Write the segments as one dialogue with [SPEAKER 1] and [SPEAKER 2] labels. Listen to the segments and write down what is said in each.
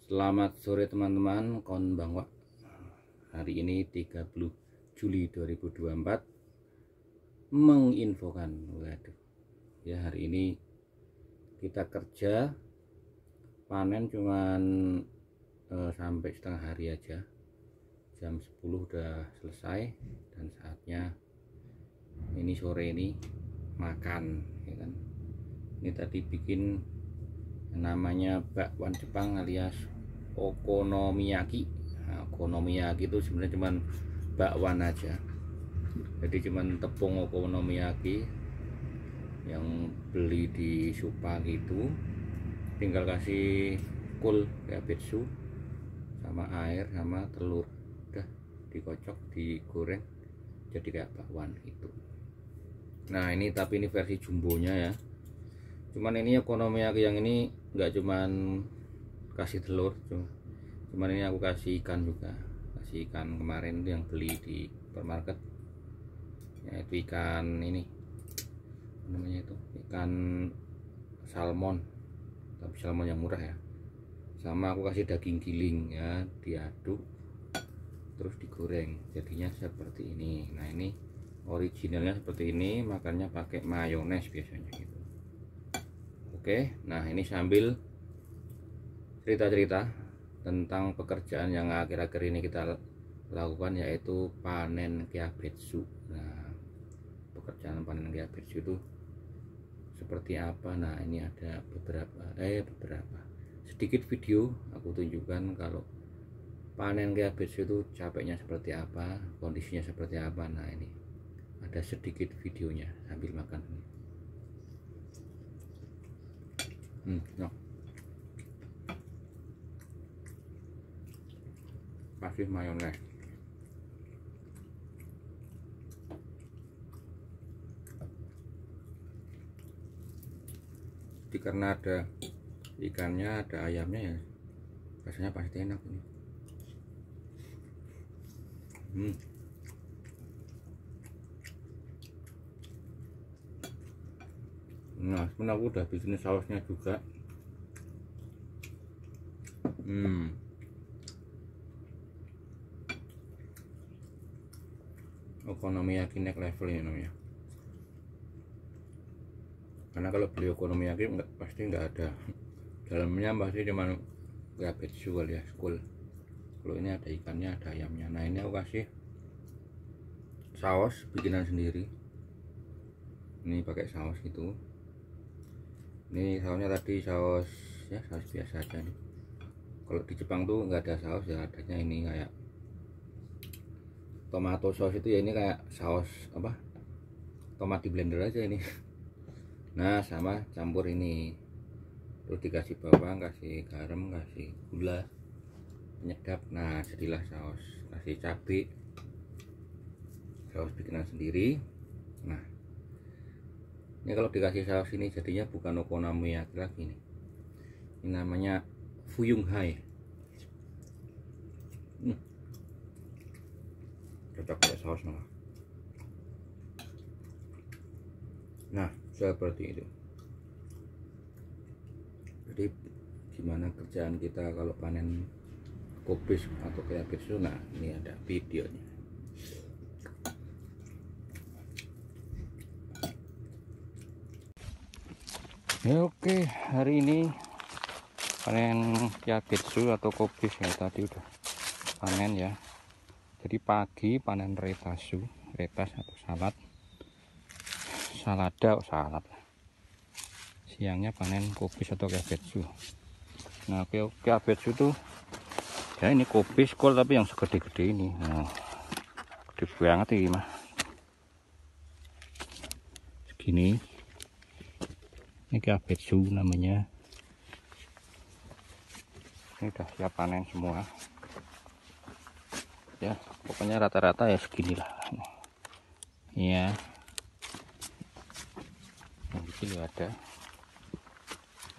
[SPEAKER 1] Selamat sore teman-teman, konbanwa. Hari ini 30 Juli 2024 menginfokan, waduh ya, hari ini kita kerja panen cuman sampai setengah hari aja. Jam 10 udah selesai dan saatnya ini sore ini makan ya kan. Ini tadi bikin namanya bakwan Jepang alias okonomiyaki. Nah, okonomiyaki itu sebenarnya cuman bakwan aja, jadi cuman tepung okonomiyaki yang beli di Supa gitu, tinggal kasih kul yabesu sama air sama telur, udah dikocok digoreng jadi kayak bakwan itu. Nah ini tapi ini versi jumbonya ya, cuman ini okonomiyaki yang ini nggak cuman kasih telur, cuman ini aku kasih ikan juga, kasih ikan kemarin yang beli di supermarket, yaitu ikan ini namanya itu ikan salmon, tapi salmon yang murah ya. Sama aku kasih daging giling ya, diaduk terus digoreng jadinya seperti ini. Nah ini originalnya seperti ini, makannya pakai mayones biasanya gitu. Oke, nah ini sambil cerita-cerita tentang pekerjaan yang akhir-akhir ini kita lakukan, yaitu panen kyabetsu. Nah, pekerjaan panen kyabetsu itu seperti apa? Nah, ini ada beberapa sedikit video aku tunjukkan kalau panen kyabetsu itu capeknya seperti apa, kondisinya seperti apa. Nah, ini ada sedikit videonya sambil makan. No. Kasih mayones. Jadi karena ada ikannya, ada ayamnya ya, rasanya pasti enak ini. Nah, sebenarnya aku udah bikin sausnya juga. Okonomiyaki next level ini namanya. Karena kalau beli okonomiyaki pasti nggak ada dalamnya, pasti cuma kyabetsu alias kul. Kalau ini ada ikannya, ada ayamnya. Nah ini aku kasih saus bikinan sendiri. Ini pakai saus gitu. Ini sausnya tadi saus ya, saus biasa aja nih. Kalau di Jepang tuh nggak ada saus ya, adanya ini kayak tomato sauce itu ya, ini kayak saus apa, tomat di blender aja ini. Nah sama campur ini, terus dikasih bawang, kasih garam, kasih gula penyedap. Nah jadilah saus, kasih cabai, saus bikinan sendiri. Nah ini kalau dikasih saus ini jadinya bukan okonomiyaki lagi nih, ini namanya fuyunghai. Cocok pakai saus malah. Nah seperti itu. Jadi gimana kerjaan kita kalau panen kubis atau kyabetsu. Nah ini ada videonya. Ya, oke, hari ini panen kyabetsu atau kubis ya, tadi udah panen ya. Jadi pagi panen retas atau salad. Siangnya panen kubis atau kyabetsu. Nah kyabetsu tuh ya ini kubis kol tapi yang segede-gede ini. Nah, gede banget ini mah. Segini. Ini kyabetsu namanya. Ini udah siap panen semua. Ya pokoknya rata-rata ya seginilah ya. Yang kecil ada.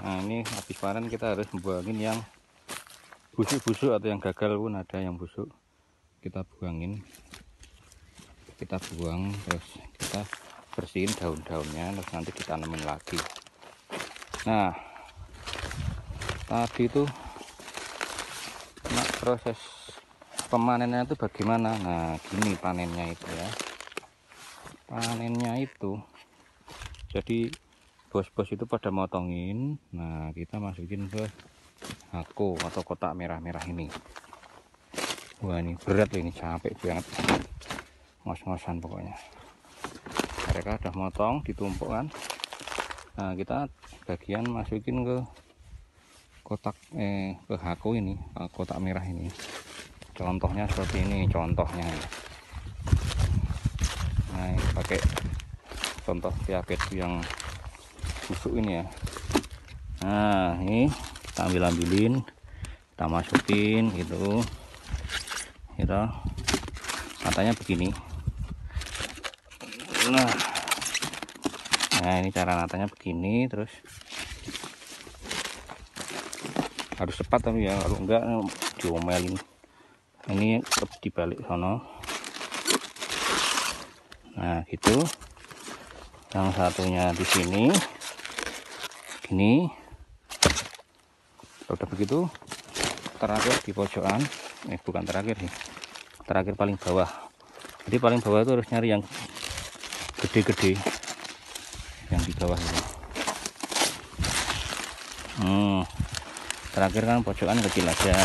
[SPEAKER 1] Nah ini habis panen kita harus buangin yang busuk-busuk atau yang gagal pun ada yang busuk, kita buangin, kita buang, terus kita bersihin daun-daunnya, terus nanti ditanamin lagi. Nah tadi itu Nah, proses pemanennya itu bagaimana? Nah, gini panennya itu ya. Panennya itu jadi bos-bos itu pada motongin. Nah, kita masukin ke hako atau kotak merah-merah ini. Wah, ini berat loh, ini capek banget. Ngos-ngosan pokoknya. Mereka udah motong, ditumpuk kan. Nah, kita bagian masukin ke kotak ke hako ini, kotak merah ini. Contohnya seperti ini contohnya. Nah, ini pakai contoh diabetes yang busuk ini ya. Nah, ini kita ambilin, kita masukin gitu. Gitu. Katanya begini. Nah, ini cara natanya begini, terus harus cepat tapi ya, kalau enggak diomelin. Ini dibalik sono. Nah, gitu. Yang satunya di sini. Gini. Udah begitu, terakhir di pojokan. Bukan terakhir sih. Terakhir paling bawah. Jadi paling bawah itu harus nyari yang gede-gede. Yang di bawah ini. Terakhir kan pojokan kecil aja.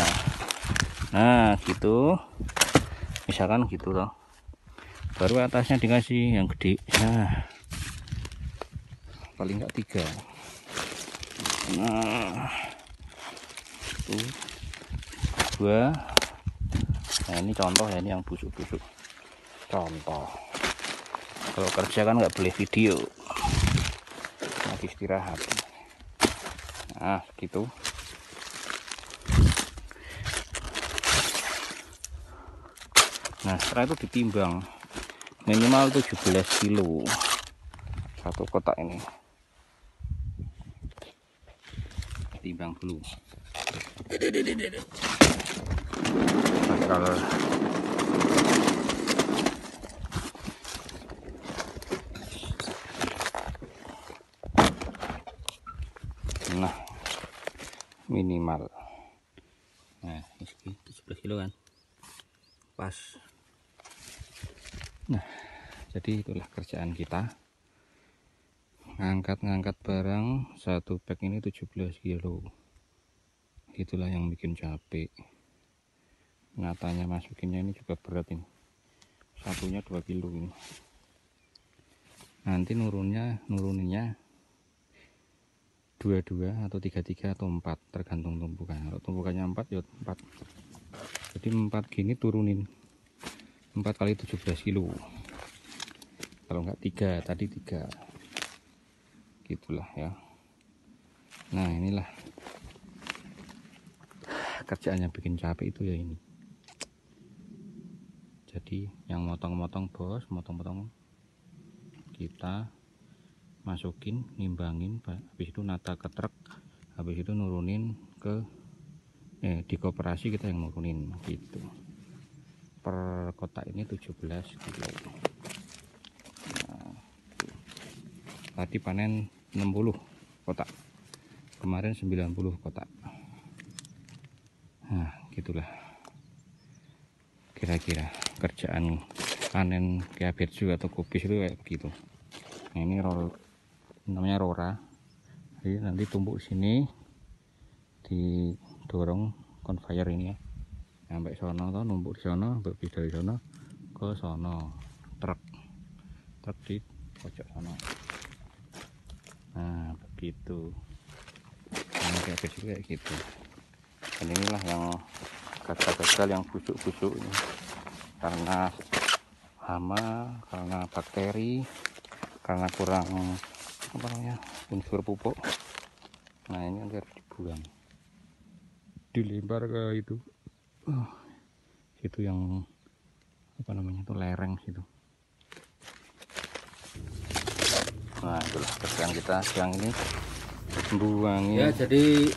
[SPEAKER 1] Nah, gitu. Misalkan gitu loh. Baru atasnya dikasih yang gede. Nah, paling enggak 3. Nah, 1, 2. Nah, ini contoh ya, ini yang busuk-busuk. Contoh. Kalau kerja kan nggak boleh video. Lagi istirahat. Nah, gitu. Nah, setelah itu ditimbang minimal 17 kilo satu kotak ini. Timbang dulu. Bakal nah minimal. Nah, ini 17 kilo kan. Pas. Nah, jadi itulah kerjaan kita. Ngangkat-ngangkat barang satu bag ini 17 kilo. Itulah yang bikin capek. Natanya masukinnya ini juga berat ini. Satunya 2 kilo ini. Nanti nuruninnya 22 atau 33 atau 4 tergantung tumpukan. Kalau tumpukannya 4 ya 4. Jadi 4 gini turunin 4 kali 17 kilo. Kalau enggak 3, tadi 3. Gitulah ya. Nah, inilah kerjaan yang bikin capek itu ya ini. Jadi yang motong-motong bos, motong-motong kita masukin, nimbangin, habis itu nata ke truk, habis itu nurunin ke di koperasi kita yang nurunin gitu. Per kotak ini 17 kilo. Nah, tadi panen 60 kotak, kemarin 90 kotak. Nah, gitulah kira-kira kerjaan panen kabeju atau kubis itu kayak begitu. Nah, ini namanya rora. Jadi nanti tumpuk sini, didorong conveyor ini ya, sampai sono atau numpuk di sono, lebih dari sono ke sono, truk di pojok sono. Nah, begitu. Ini kabeju kayak gitu. Dan inilah yang gagal-gagal, yang busuk-busuk ini karena hama, karena bakteri, karena kurang unsur pupuk. Nah, ini nanti harus dibuang, dilempar ke itu situ yang itu lereng situ. Nah, itulah kerjaan kita siang ini, buangin ya. Jadi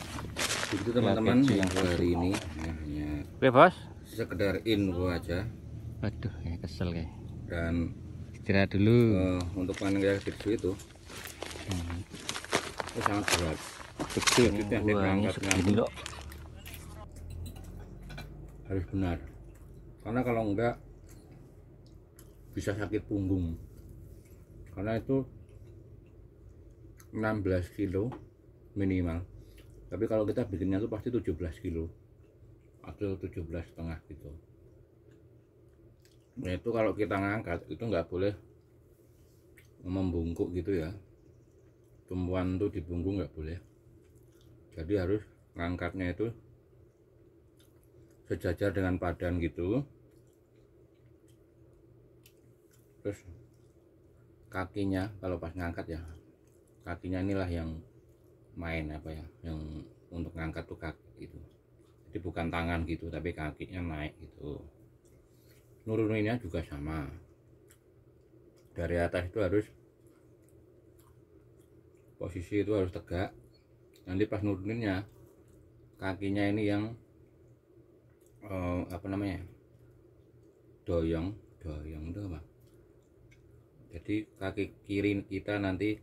[SPEAKER 1] begitu teman-teman yang hari ini hanya bebas sekedar info aja. Waduh, kesel kayak. Dan istirahat dulu. Untuk panen kayak gitu itu sangat berat. Kecil itu yang diangkat. harus benar, karena kalau enggak bisa sakit punggung, karena itu 16 kilo minimal, tapi kalau kita bikinnya tuh pasti 17 kilo atau 17,5 gitu. Nah itu kalau kita ngangkat itu nggak boleh membungkuk gitu ya, tumpuan tuh di punggung nggak boleh, jadi harus ngangkatnya itu sejajar dengan badan gitu. Terus kakinya kalau pas ngangkat ya, kakinya inilah yang main apa ya, yang untuk ngangkat tuh kaki gitu, jadi bukan tangan gitu tapi kakinya naik gitu. Nuruninnya juga sama, dari atas itu harus posisi itu harus tegak, nanti pas nuruninnya kakinya ini yang apa namanya, doyong itu apa, jadi kaki kiri kita nanti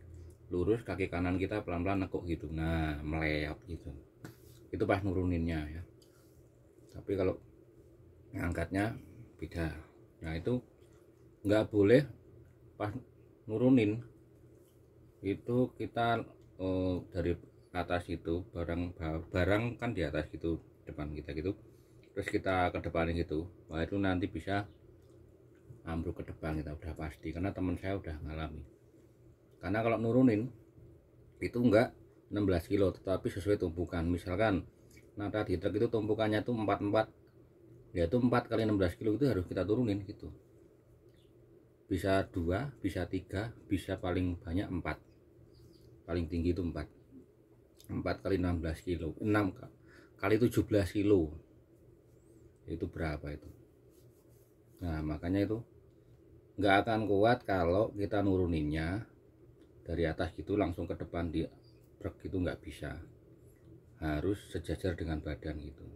[SPEAKER 1] lurus, kaki kanan kita pelan-pelan nekuk gitu, nah meleot gitu, itu pas nuruninnya ya. Tapi kalau ngangkatnya beda. Nah itu nggak boleh pas nurunin itu kita dari atas itu barang kan di atas gitu depan kita gitu, terus kita ke depan gitu, wah itu nanti bisa ambruk ke depan kita udah pasti, karena teman saya udah ngalami. Karena kalau nurunin itu enggak 16 kilo tetapi sesuai tumpukan, misalkan nata di truk itu tumpukannya tuh 44, yaitu 4 kali 16 kilo itu harus kita turunin gitu, bisa 2 bisa 3 bisa paling banyak 4, paling tinggi itu 4 kali 16 kilo, 6 kali 17 kilo itu berapa itu. Nah makanya itu nggak akan kuat kalau kita nuruninnya dari atas gitu langsung ke depan di truk gitu, nggak bisa, harus sejajar dengan badan gitu.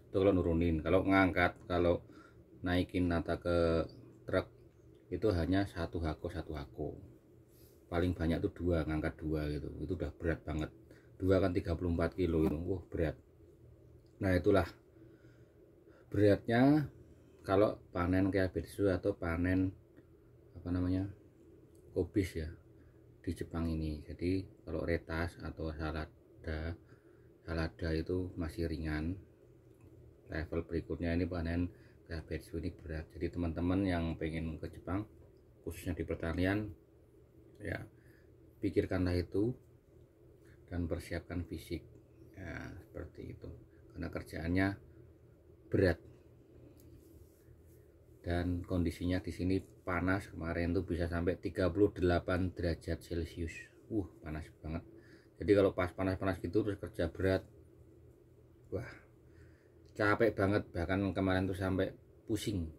[SPEAKER 1] Itu kalau nurunin. Kalau ngangkat, kalau naikin nata ke truk itu hanya satu hako, paling banyak tuh 2, ngangkat 2 gitu, itu udah berat banget. 2 kan 34 kilo itu, wah berat. Nah itulah beratnya kalau panen keiabetsu atau panen apa namanya, kobis ya di Jepang ini. Jadi kalau retas atau salada itu masih ringan, level berikutnya ini panen keiabetsu ini berat. Jadi teman-teman yang pengen ke Jepang khususnya di pertanian ya, pikirkanlah itu dan persiapkan fisik ya, seperti itu, karena kerjaannya berat dan kondisinya di sini panas. Kemarin tuh bisa sampai 38 derajat Celcius, panas banget. Jadi kalau pas panas-panas gitu terus kerja berat, wah capek banget, bahkan kemarin tuh sampai pusing.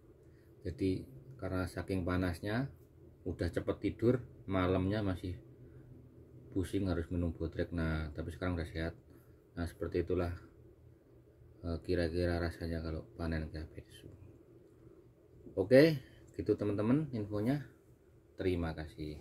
[SPEAKER 1] Jadi karena saking panasnya udah cepet tidur, malamnya masih pusing harus minum botrek. Nah tapi sekarang udah sehat. Nah seperti itulah kira-kira rasanya kalau panen keiabetsu. Oke gitu teman-teman infonya, terima kasih.